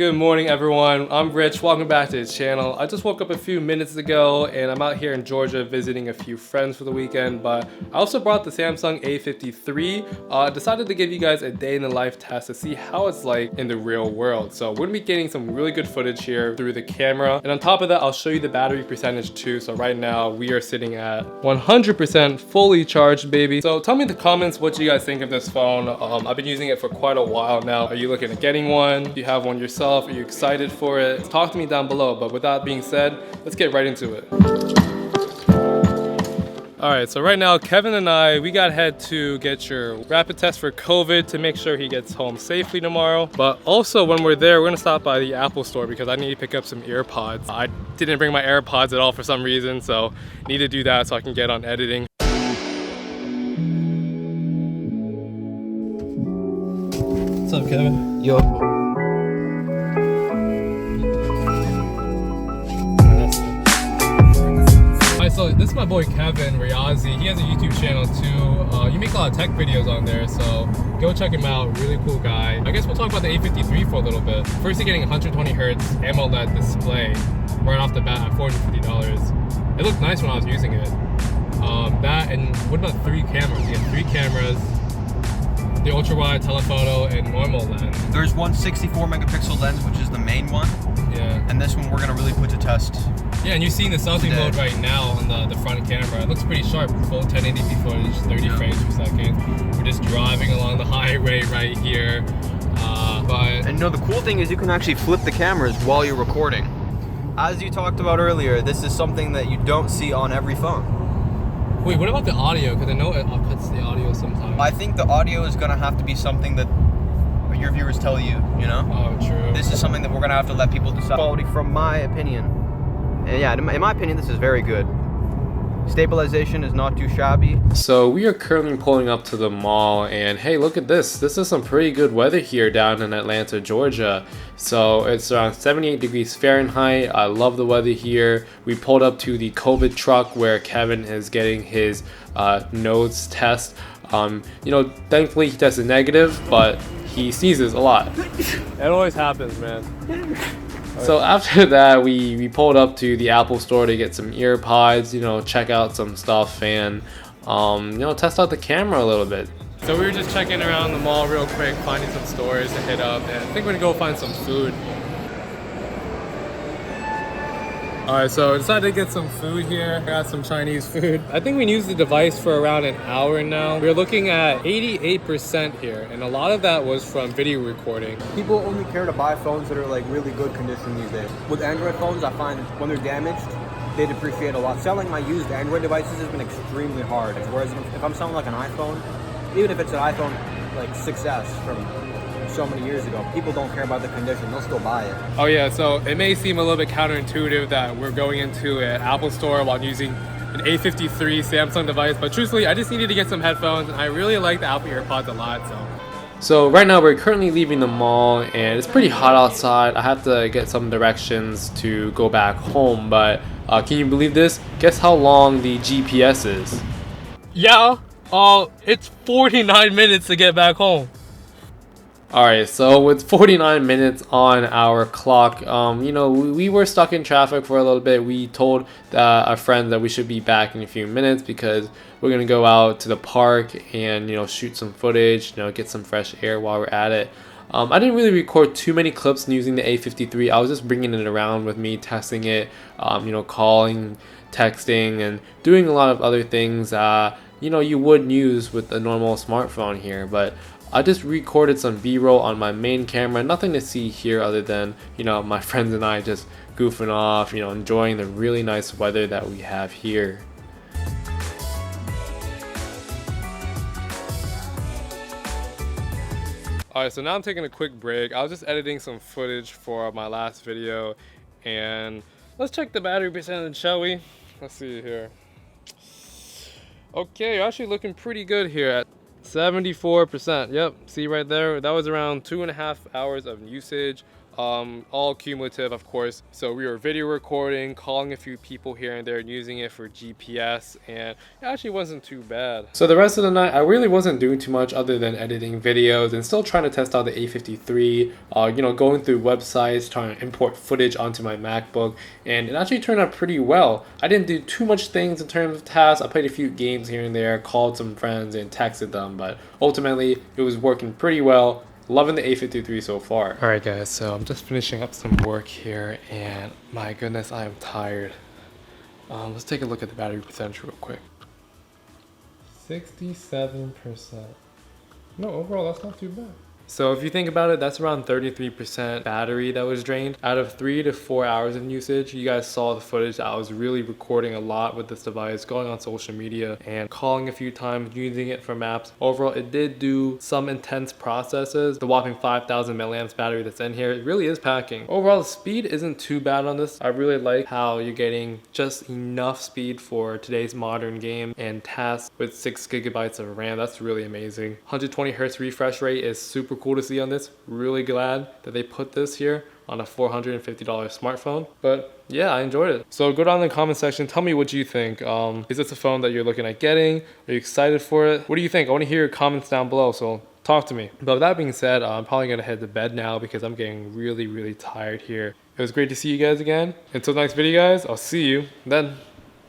Good morning, everyone. I'm Rich. Welcome back to the channel. I just woke up a few minutes ago and I'm out here in Georgia visiting a few friends for the weekend, but I also brought the Samsung A53. Decided to give you guys a day in the life test to see how it's like in the real world. So we're gonna be getting some really good footage here through the camera. And on top of that, I'll show you the battery percentage too. So right now we are sitting at 100% fully charged, baby. So tell me in the comments what you guys think of this phone. I've been using it for quite a while now. Are you looking at getting one? Do you have one yourself? Are you excited for it? Talk to me down below. But with that being said, let's get right into it. All right, so right now, Kevin and I, we got to head to get your rapid test for COVID to make sure he gets home safely tomorrow. But also when we're there, we're gonna stop by the Apple store because I need to pick up some AirPods. I didn't bring my AirPods at all for some reason, so need to do that so I can get on editing. What's up, Kevin? Yo. So this is my boy Kevin Riazi. He has a YouTube channel too. You make a lot of tech videos on there, so go check him out. Really cool guy. I guess we'll talk about the A53 for a little bit. First, you're getting 120 hertz AMOLED display right off the bat at $450. It looked nice when I was using it. That and what about 3 cameras? You get 3 cameras. The ultra wide, telephoto, and normal lens. There's one 64 megapixel lens, which is the main one. Yeah. And this one we're gonna really put to test. Yeah, and you're seeing the selfie mode right now on the front camera. It looks pretty sharp. Full 1080p footage, 30 frames per second. We're just driving along the highway right here. And the cool thing is you can actually flip the cameras while you're recording. As you talked about earlier, this is something that you don't see on every phone. Wait, what about the audio? Because I know it cuts the audio sometimes. I think the audio is gonna have to be something that your viewers tell you, you know? Oh, true. This is something that we're gonna have to let people decide. Quality from my opinion. And yeah, in my opinion, this is very good. Stabilization is not too shabby. So we are currently pulling up to the mall and hey, look at this. This is some pretty good weather here down in Atlanta, Georgia. So it's around 78 degrees Fahrenheit. I love the weather here. We pulled up to the COVID truck where Kevin is getting his nose test. Thankfully he tested negative, but he sneezes a lot. It always happens, man. So after that, we pulled up to the Apple store to get some AirPods, check out some stuff and, test out the camera a little bit. So we were just checking around the mall real quick, finding some stores to hit up, and I think we're gonna go find some food. Alright, so I decided to get some food here. I got some Chinese food. I think we used the device for around an hour now. We're looking at 88% here, and a lot of that was from video recording. People only care to buy phones that are like really good condition these days. With Android phones, I find when they're damaged, they depreciate a lot. Selling my used Android devices has been extremely hard. Whereas if I'm selling like an iPhone, even if it's an iPhone like 6S from so many years ago, people don't care about the condition, they'll still buy it. Oh yeah, so it may seem a little bit counterintuitive that we're going into an Apple store while using an A53 Samsung device, but truthfully I just needed to get some headphones and I really like the Apple AirPods a lot. So right now we're currently leaving the mall and it's pretty hot outside. I have to get some directions to go back home, but can you believe this? Guess how long the GPS is? Yeah, it's 49 minutes to get back home. Alright, so with 49 minutes on our clock, we were stuck in traffic for a little bit. We told our friends that we should be back in a few minutes because we're going to go out to the park and, shoot some footage, get some fresh air while we're at it. I didn't really record too many clips using the A53. I was just bringing it around with me, testing it, calling, texting, and doing a lot of other things, you would use with a normal smartphone here, but I just recorded some B-roll on my main camera. Nothing to see here other than, my friends and I just goofing off, enjoying the really nice weather that we have here. Alright, so now I'm taking a quick break. I was just editing some footage for my last video and let's check the battery percentage, shall we? Let's see here. Okay, you're actually looking pretty good here at 74%. Yep, see right there, that was around 2.5 hours of usage. all cumulative, of course. So we were video recording, calling a few people here and there, and using it for GPS, and it actually wasn't too bad. So the rest of the night, I really wasn't doing too much other than editing videos and still trying to test out the A53, you know, going through websites, trying to import footage onto my MacBook, and it actually turned out pretty well. I didn't do too much things in terms of tasks. I played a few games here and there, called some friends and texted them, but ultimately it was working pretty well. Loving the A53 so far. Alright guys, so I'm just finishing up some work here, and my goodness, I am tired. Let's take a look at the battery percentage real quick. 67%. No, overall that's not too bad. So if you think about it, that's around 33% battery that was drained. Out of 3 to 4 hours of usage, you guys saw the footage. I was really recording a lot with this device, going on social media and calling a few times, using it for maps. Overall, it did do some intense processes. The whopping 5,000 milliamps battery that's in here, it really is packing. Overall, the speed isn't too bad on this. I really like how you're getting just enough speed for today's modern game and tasks with 6 gigabytes of RAM. That's really amazing. 120 hertz refresh rate is super cool to see on this. Really glad that they put this here on a $450 smartphone. But yeah, I enjoyed it. So go down in the comment section, tell me what you think. Is this a phone that you're looking at getting? Are you excited for it? What do you think? I want to hear your comments down below, so talk to me. But with that being said, I'm probably gonna head to bed now because I'm getting really tired here. It was great to see you guys again. Until the next video guys, I'll see you then.